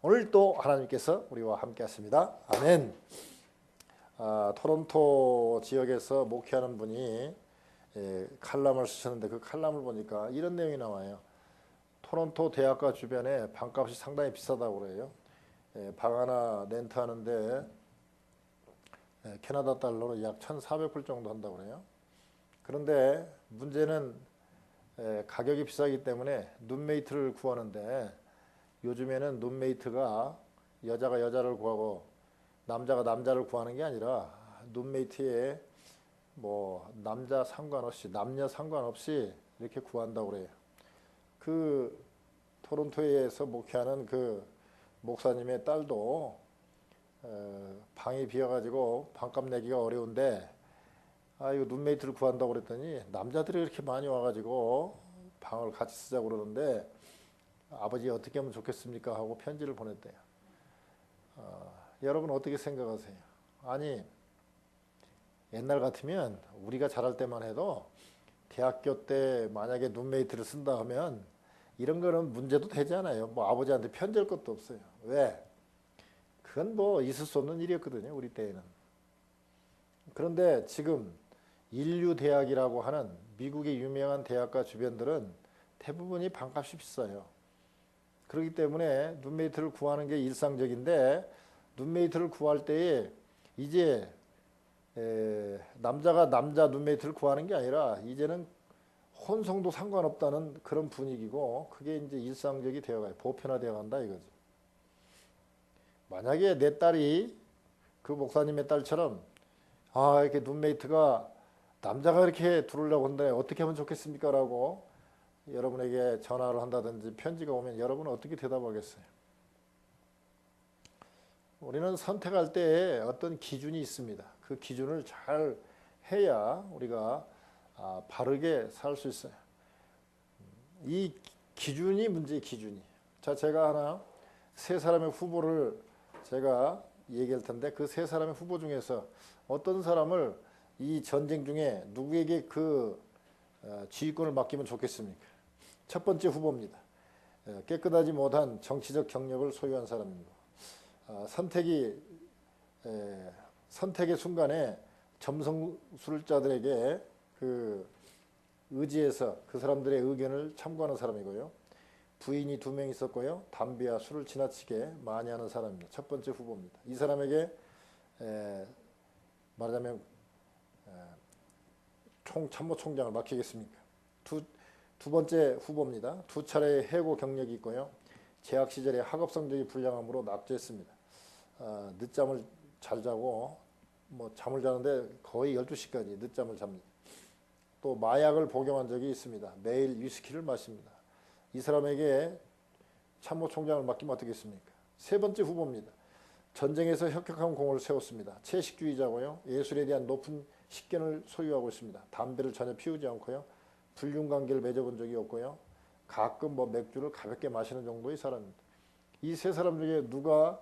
오늘 또 하나님께서 우리와 함께 하십니다. 아멘. 토론토 지역에서 목회하는 분이 칼럼을 쓰셨는데 그 칼럼을 보니까 이런 내용이 나와요. 토론토 대학가 주변에 방값이 상당히 비싸다고 그래요. 방 하나 렌트하는데 캐나다 달러로 약 1,400불 정도 한다고 그래요. 그런데 문제는 가격이 비싸기 때문에 룸메이트를 구하는데 요즘에는 룸메이트가 여자가 여자를 구하고 남자가 남자를 구하는 게 아니라 룸메이트에 뭐 남자 상관없이 남녀 상관없이 이렇게 구한다고 그래요. 그 토론토에서 목회하는 그 목사님의 딸도 방이 비어가지고 방값 내기가 어려운데 이거 룸메이트를 구한다고 그랬더니 남자들이 이렇게 많이 와가지고 방을 같이 쓰자고 그러는데 아버지 어떻게 하면 좋겠습니까? 하고 편지를 보냈대요. 여러분 어떻게 생각하세요? 아니 옛날 같으면 우리가 자랄 때만 해도 대학교 때 만약에 룸메이트를 쓴다 하면 이런 거는 문제도 되지 않아요. 뭐 아버지한테 편지할 것도 없어요. 왜? 그건 뭐 있을 수 없는 일이었거든요. 우리 때에는. 그런데 지금 인류대학이라고 하는 미국의 유명한 대학가 주변들은 대부분이 방값이 비싸요. 그렇기 때문에 룸메이트를 구하는 게 일상적인데 룸메이트를 구할 때에 이제 남자가 남자 룸메이트를 구하는 게 아니라 이제는 혼성도 상관없다는 그런 분위기고 그게 이제 일상적이 되어가요. 보편화되어 간다 이거죠. 만약에 내 딸이 그 목사님의 딸처럼 이렇게 룸메이트가 남자가 이렇게 들어오려고 한데 어떻게 하면 좋겠습니까? 라고 여러분에게 전화를 한다든지 편지가 오면 여러분은 어떻게 대답하겠어요? 우리는 선택할 때에 어떤 기준이 있습니다. 그 기준을 잘 해야 우리가 바르게 살 수 있어요. 이 기준이 문제의 기준이. 자, 제가 하나 세 사람의 후보를 제가 얘기할 텐데 그 세 사람의 후보 중에서 어떤 사람을 이 전쟁 중에 누구에게 그 지휘권을 맡기면 좋겠습니까? 첫 번째 후보입니다. 깨끗하지 못한 정치적 경력을 소유한 사람입니다. 선택의 순간에 점성술자들에게 그 의지해서 그 사람들의 의견을 참고하는 사람이고요. 부인이 2명 있었고요. 담배와 술을 지나치게 많이 하는 사람입니다. 첫 번째 후보입니다. 이 사람에게 말하자면 참모총장을 맡기겠습니까? 두 번째 후보입니다. 2차례의 해고 경력이 있고요. 재학 시절에 학업 성적이 불량함으로 낙제했습니다. 늦잠을 잘 자고 뭐 잠을 자는데 거의 12시까지 늦잠을 잡니다. 또 마약을 복용한 적이 있습니다. 매일 위스키를 마십니다. 이 사람에게 참모총장을 맡기면 어떻겠습니까? 세 번째 후보입니다. 전쟁에서 혁혁한 공을 세웠습니다. 채식주의자고요. 예술에 대한 높은 식견을 소유하고 있습니다. 담배를 전혀 피우지 않고요. 불륜관계를 맺어본 적이 없고요. 가끔 뭐 맥주를 가볍게 마시는 정도의 사람입니다. 이 세 사람 중에 누가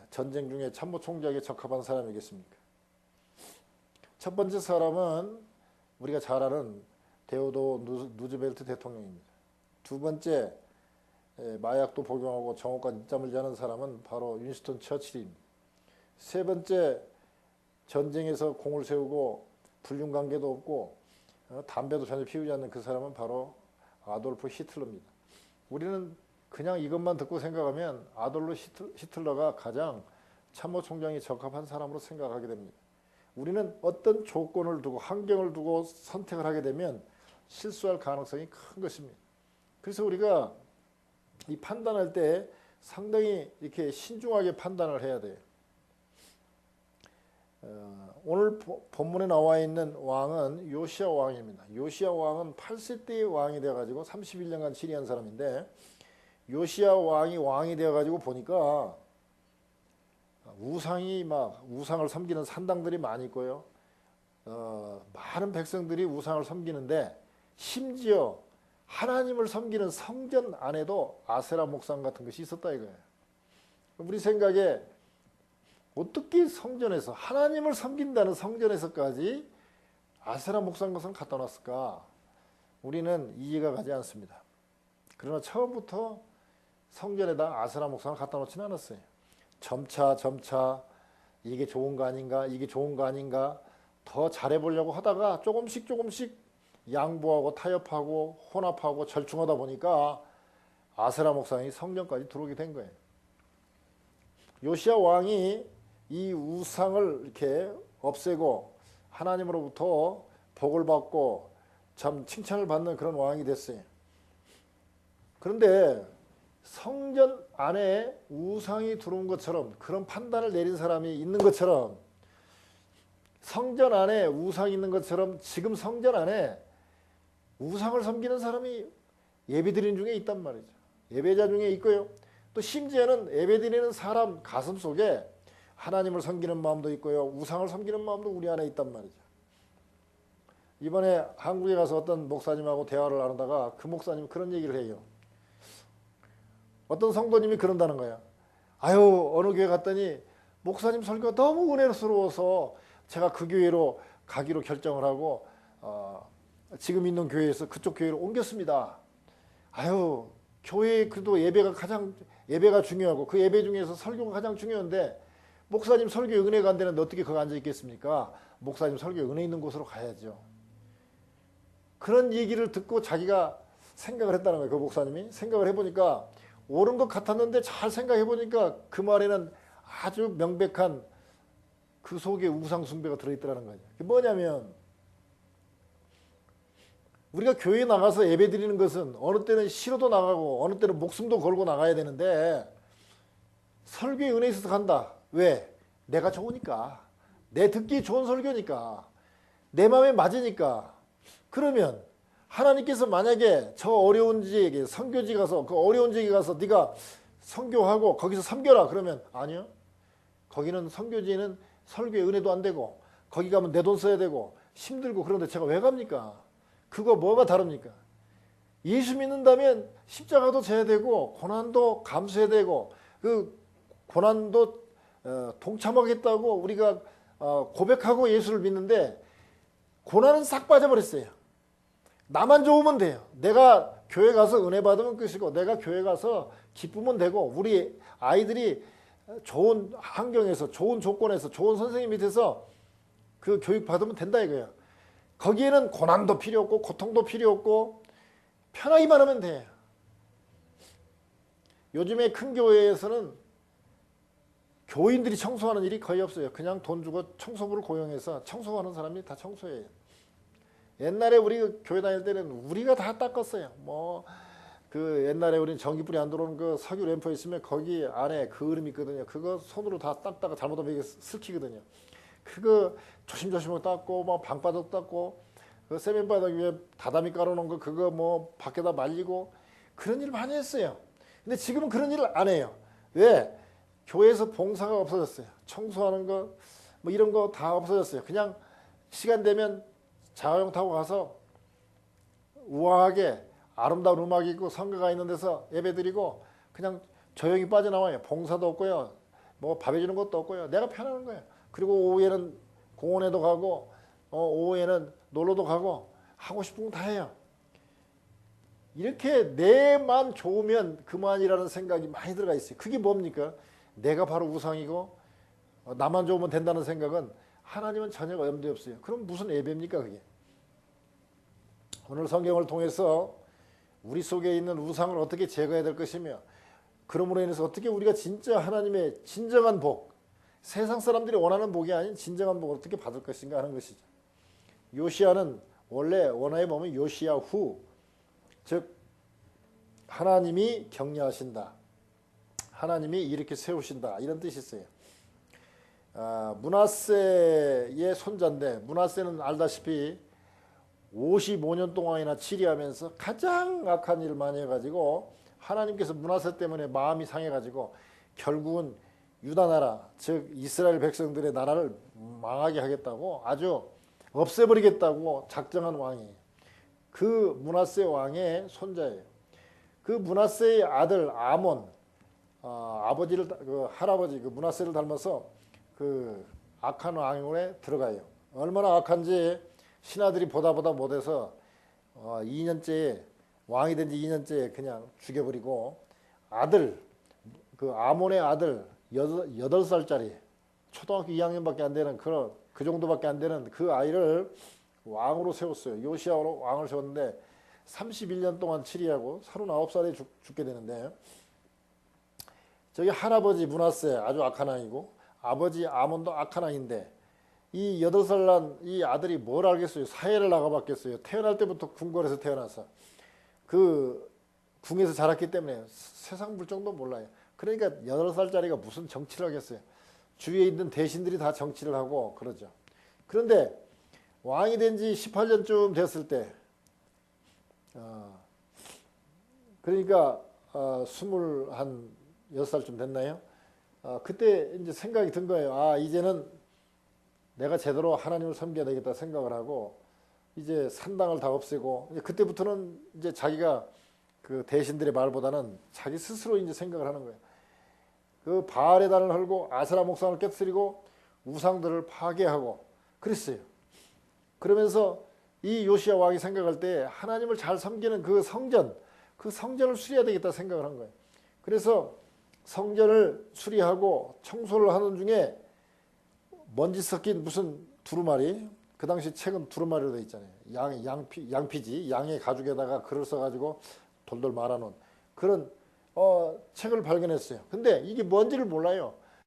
전쟁 중에 참모총장에 적합한 사람이겠습니까? 첫 번째 사람은 우리가 잘 아는 데오도 누즈벨트 대통령입니다. 두 번째 마약도 복용하고 정오까 늦잠을 자는 사람은 바로 윈스턴 처칠입니다. 세 번째 전쟁에서 공을 세우고 불륜관계도 없고 담배도 전혀 피우지 않는 그 사람은 바로 아돌프 히틀러입니다. 우리는 그냥 이것만 듣고 생각하면 아돌프 히틀러가 가장 참모총장이 적합한 사람으로 생각하게 됩니다. 우리는 어떤 조건을 두고 환경을 두고 선택을 하게 되면 실수할 가능성이 큰 것입니다. 그래서 우리가 이 판단할 때 상당히 이렇게 신중하게 판단을 해야 돼요. 오늘 본문에 나와 있는 왕은 요시야 왕입니다. 요시야 왕은 8세 때의 왕이 되어가지고 31년간 지리한 사람인데 요시야 왕이 되어가지고 보니까 우상을 섬기는 산당들이 많이 있고요. 많은 백성들이 우상을 섬기는데 심지어 하나님을 섬기는 성전 안에도 아세라 목상 같은 것이 있었다 이거예요. 우리 생각에 어떻게 성전에서 하나님을 섬긴다는 성전에서까지 아세라 목상 것을 갖다 놨을까? 우리는 이해가 가지 않습니다. 그러나 처음부터 성전에다 아세라 목상을 갖다 놓지는 않았어요. 점차 이게 좋은 거 아닌가, 이게 좋은 거 아닌가 더 잘해보려고 하다가 조금씩 양보하고 타협하고 혼합하고 절충하다 보니까 아세라 목상이 성전까지 들어오게 된 거예요. 요시야 왕이 이 우상을 이렇게 없애고 하나님으로부터 복을 받고 참 칭찬을 받는 그런 왕이 됐어요. 그런데 성전 안에 우상이 들어온 것처럼 그런 판단을 내린 사람이 있는 것처럼 성전 안에 우상이 있는 것처럼 지금 성전 안에 우상을 섬기는 사람이 예배드리는 중에 있단 말이죠. 예배자 중에 있고요. 또 심지어는 예배드리는 사람 가슴 속에 하나님을 섬기는 마음도 있고요. 우상을 섬기는 마음도 우리 안에 있단 말이죠. 이번에 한국에 가서 어떤 목사님하고 대화를 나누다가 그 목사님이 그런 얘기를 해요. 어떤 성도님이 그런다는 거야. 아유, 어느 교회 갔더니 목사님 설교가 너무 은혜스러워서 제가 그 교회로 가기로 결정을 하고 지금 있는 교회에서 그쪽 교회로 옮겼습니다. 아유, 교회 그래도 예배가 중요하고 그 예배 중에서 설교가 가장 중요한데 목사님 설교에 은혜가 안 되는데 어떻게 거기 앉아 있겠습니까? 목사님 설교에 은혜 있는 곳으로 가야죠. 그런 얘기를 듣고 자기가 생각을 했다는 거예요. 그 목사님이 생각을 해보니까 옳은 것 같았는데 잘 생각해보니까 그 말에는 아주 명백한 그 속에 우상 숭배가 들어있더라는 거죠. 그게 뭐냐면 우리가 교회에 나가서 예배 드리는 것은 어느 때는 싫어도 나가고 어느 때는 목숨도 걸고 나가야 되는데 설교에 은혜 있어서 간다. 왜? 내가 좋으니까. 내 듣기 좋은 설교니까. 내 마음에 맞으니까. 그러면 하나님께서 만약에 저 어려운 지역에 선교지 가서 그 어려운 지역에 가서 네가 선교하고 거기서 섬겨라 그러면 아니요. 거기는 선교지에는 설교에 은혜도 안 되고 거기 가면 내 돈 써야 되고 힘들고 그런데 제가 왜 갑니까? 그거 뭐가 다릅니까? 예수 믿는다면 십자가도 져야 되고 고난도 감수해야 되고 그 고난도 동참하겠다고 우리가 고백하고 예수를 믿는데 고난은 싹 빠져버렸어요. 나만 좋으면 돼요. 내가 교회 가서 은혜 받으면 끝이고 내가 교회 가서 기쁘면 되고 우리 아이들이 좋은 환경에서 좋은 조건에서 좋은 선생님 밑에서 그 교육 받으면 된다 이거예요. 거기에는 고난도 필요 없고 고통도 필요 없고 편하기만 하면 돼. 요즘에 큰 교회에서는 교인들이 청소하는 일이 거의 없어요. 그냥 돈 주고 청소부를 고용해서 청소하는 사람이 다 청소해요. 옛날에 우리 교회 다닐 때는 우리가 다 닦았어요. 그 옛날에 우리는 전기불이 안 들어오는 그 석유 램프 있으면 거기 안에 그을음 있거든요. 그거 손으로 다 닦다가 잘못하면 이게 슬키거든요. 그거 조심조심 닦고 방바닥 닦고 그 세면바닥 위에 다다미 깔아놓은 거 그거 밖에다 말리고 그런 일 많이 했어요. 근데 지금은 그런 일을 안 해요. 왜? 교회에서 봉사가 없어졌어요. 청소하는 거 이런 거 다 없어졌어요. 그냥 시간 되면 자가용 타고 가서 우아하게 아름다운 음악이 있고 성가가 있는 데서 예배드리고 그냥 조용히 빠져나와요. 봉사도 없고요. 밥 해주는 것도 없고요. 내가 편한 거예요. 그리고 오후에는 공원에도 가고 오후에는 놀러도 가고 하고 싶은 거 다 해요. 이렇게 내만 좋으면 그만이라는 생각이 많이 들어가 있어요. 그게 뭡니까? 내가 바로 우상이고 나만 좋으면 된다는 생각은 하나님은 전혀 염두에 없어요. 그럼 무슨 예배입니까 그게? 오늘 성경을 통해서 우리 속에 있는 우상을 어떻게 제거해야 될 것이며 그러므로 인해서 어떻게 우리가 진짜 하나님의 진정한 복, 세상 사람들이 원하는 복이 아닌 진정한 복을 어떻게 받을 것인가 하는 것이죠. 요시야는 원래 원어에 보면 요시야후, 즉 하나님이 격려하신다, 하나님이 이렇게 세우신다 이런 뜻이 있어요. 므낫세의 손자인데 므낫세는 알다시피 55년 동안이나 치리하면서 가장 악한 일을 많이 해가지고 하나님께서 므낫세 때문에 마음이 상해가지고 결국은 유다 나라 즉 이스라엘 백성들의 나라를 망하게 하겠다고 아주 없애버리겠다고 작정한 왕이에요. 그 므낫세 왕의 손자예요. 그 므낫세의 아들 아몬 아버지를 할아버지 그 므낫세를 닮아서 그 악한 왕에 들어가요. 얼마나 악한지 신하들이 보다 못해서 2년째에 왕이 된 지 2년째에 그냥 죽여버리고 아들, 그 아몬의 아들 8살짜리 초등학교 2학년밖에 안 되는 그 정도밖에 안 되는 그 아이를 왕으로 세웠어요. 요시야로 왕을 세웠는데 31년 동안 치리하고 39살에 죽게 되는데, 저기 할아버지 므낫세 아주 악한 아이고 아버지 아몬도 악한 아이인데, 이 8살 난 이 아들이 뭘 알겠어요. 사회를 나가봤겠어요. 태어날 때부터 궁궐에서 태어나서 그 궁에서 자랐기 때문에 세상 물정도 몰라요. 그러니까 8살짜리가 무슨 정치를 하겠어요. 주위에 있는 대신들이 다 정치를 하고 그러죠. 그런데 왕이 된 지 18년쯤 됐을 때, 그러니까 26살쯤 됐나요? 그때 이제 생각이 든 거예요. 이제는 내가 제대로 하나님을 섬겨야 되겠다 생각을 하고, 이제 산당을 다 없애고, 이제 그때부터는 이제 자기가 그 대신들의 말보다는 자기 스스로 이제 생각을 하는 거예요. 그 바알의 단을 헐고 아세라 목상을 깨뜨리고 우상들을 파괴하고 그랬어요. 그러면서 이 요시야 왕이 생각할 때 하나님을 잘 섬기는 그 성전을 수리해야 되겠다 생각을 한 거예요. 그래서 성전을 수리하고 청소를 하는 중에 먼지 섞인 무슨 두루마리, 그 당시 책은 두루마리로 되어 있잖아요. 양피지, 양의 가죽에다가 글을 써가지고 돌돌 말아놓은 그런 책을 발견했어요. 근데 이게 뭔지를 몰라요.